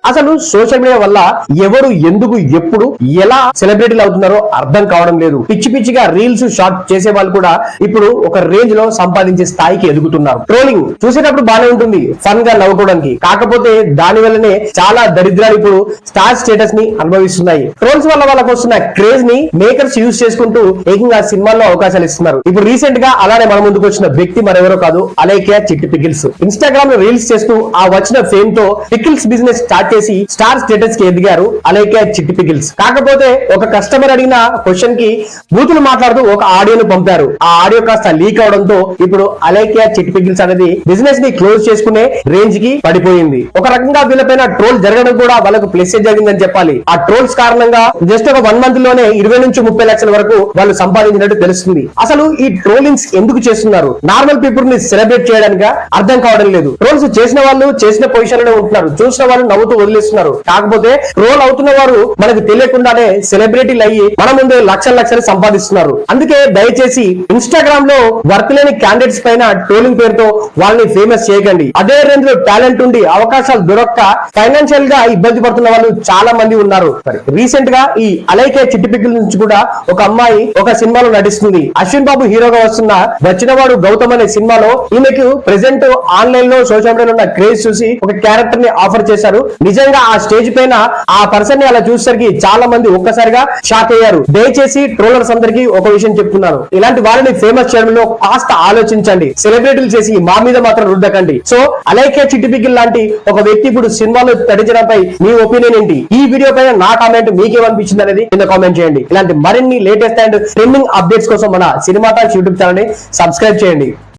అసలు social media వల్ల ఎవరు ఎందుకు ఎప్పుడు ఎలా సెలబ్రిటీలు అవుతున్నారో అర్థం కావడం లేదు. పిచ్చి పిచ్చిగా రీల్స్ షార్ట్ చేసే వాళ్ళు కూడా ఇప్పుడు ఒక రేంజ్ లో సంపాదించే స్థాయికి ఎదుగుతున్నారు. ట్రోలింగ్ చూసేటప్పుడు బానే ఉంటుంది, ఫన్ గా నవ్వుకోవడానికి. కాకపోతే దాని వల్లనే చాలా దరిద్రాలు ఇప్పుడు స్టార్ స్టేటస్ ని అనుభవిస్తున్నాయి. ట్రోల్స్ వల్ల వాళ్ళకు వస్తున్న క్రేజ్ ని మేకర్స్ యూజ్ చేసుకుంటూ ఏకంగా సినిమాల్లో అవకాశాలు ఇస్తున్నారు. ఇప్పుడు రీసెంట్ గా అలానే మన ముందుకు వచ్చిన వ్యక్తి మరెవరో కాదు, అలేఖ్య చిట్టి పికిల్స్. ఇన్స్టాగ్రామ్ లో రీల్స్ చేస్తూ ఆ వచ్చిన ఫేమ్ తో పికిల్స్ బిజినెస్ స్టార్ట్ చేసి స్టార్ స్టేటస్ కి ఎదిగారు అలేఖ్య చిట్టి పికిల్స్. కాకపోతే ఒక కస్టమర్ అడిగిన క్వశ్చన్ కి బూతులు మాట్లాడుతూ ఒక ఆడియోను పంపారు. ఆ ఆడియో కాస్త లీక్ అవడంతో ఇప్పుడు అలేఖ్య చిట్టి పికిల్స్ అనేది బిజినెస్ ని క్లోజ్ చేసుకునే రేంజ్ కి పడిపోయింది. ఒక రకంగా వీళ్ళపైన ట్రోల్ జరగడం కూడా వాళ్ళకు ప్లస్ జరిగిందని చెప్పాలి. ఆ ట్రోల్స్ కారణంగా జస్ట్ ఒక 1 మంత్ లోనే 20 నుంచి 30 లక్షల వరకు వాళ్ళు సంపాదించినట్టు తెలుస్తుంది. అసలు ఈ ట్రోలింగ్స్ ఎందుకు చేస్తున్నారు? నార్మల్ పీపుల్ ని సెలబ్రేట్ చేయడానికి అర్థం కావడం లేదు. ట్రోల్స్ చేసిన వాళ్ళు చేసిన పొజిషన్ లో ఉంటున్నారు, చూసిన వాళ్ళు నవ్వుతూ వదిలేస్తున్నారు. కాకపోతే ట్రోల్ అవుతున్న వారు మనకు తెలియకుండానే సెలబ్రిటీలు అయ్యి మన ముందే లక్షలు సంపాదిస్తున్నారు. అందుకే దయచేసి ఇన్స్టాగ్రామ్ లో వర్క్ లేని క్యాండిడేట్స్ పైన ట్రోలింగ్ పేరుతో వాళ్ళని ఫేమస్ చేయకండి. అదే రేంజ్ లో టాలెంట్ ఉండి అవకాశాలు దొరక్క ఫైనాన్షియల్ గా ఇబ్బంది పడుతున్న వాళ్ళు చాలా మంది ఉన్నారు. రీసెంట్ గా ఈ అలేఖ్య చిట్టి పికిల్ నుంచి కూడా ఒక అమ్మాయి ఒక సినిమాలో నటిస్తుంది. అశ్విన్ బాబు హీరోగా వచ్చినవాడు గౌతమ్ అనే సినిమాలో ఈమెకు ప్రెసెంట్ ఆన్లైన్ లో సోషల్ మీడియాలో ఉన్న క్రేజ్ చూసి ఒక క్యారెక్టర్ ని ఆఫర్ చేశారు. నిజంగా ఆ స్టేజ్ పైన ఆ పర్సన్ ని అలా చూసేసరికి చాలా మంది ఒక్కసారిగా షాక్ అయ్యారు. దయచేసి ట్రోలర్స్ అందరికీ ఒక విషయం చెప్తున్నాను, ఇలాంటి వారిని ఫేమస్ చేయడంలో కాస్త ఆలోచించండి. సెలబ్రిటీలు చేసి మా మీద మాత్రం రుద్దకండి. సో అలేఖ్య చిట్టి పికిల్ లాంటి ఒక వ్యక్తి ఇప్పుడు సినిమాలో నటించడంపై మీ ఒపీనియన్ ఏంటి? ఈ వీడియో పైన నా కామెంట్ మీకేమనిపించింది అనేది కింద కామెంట్ చేయండి. ఇలాంటి మరిన్ని లేటెస్ట్ అండ్ ట్రెండింగ్ అప్డేట్స్ కోసం మన సినిమా టాక్స్ యూట్యూబ్ ఛానల్ ని సబ్స్క్రైబ్ చేయండి.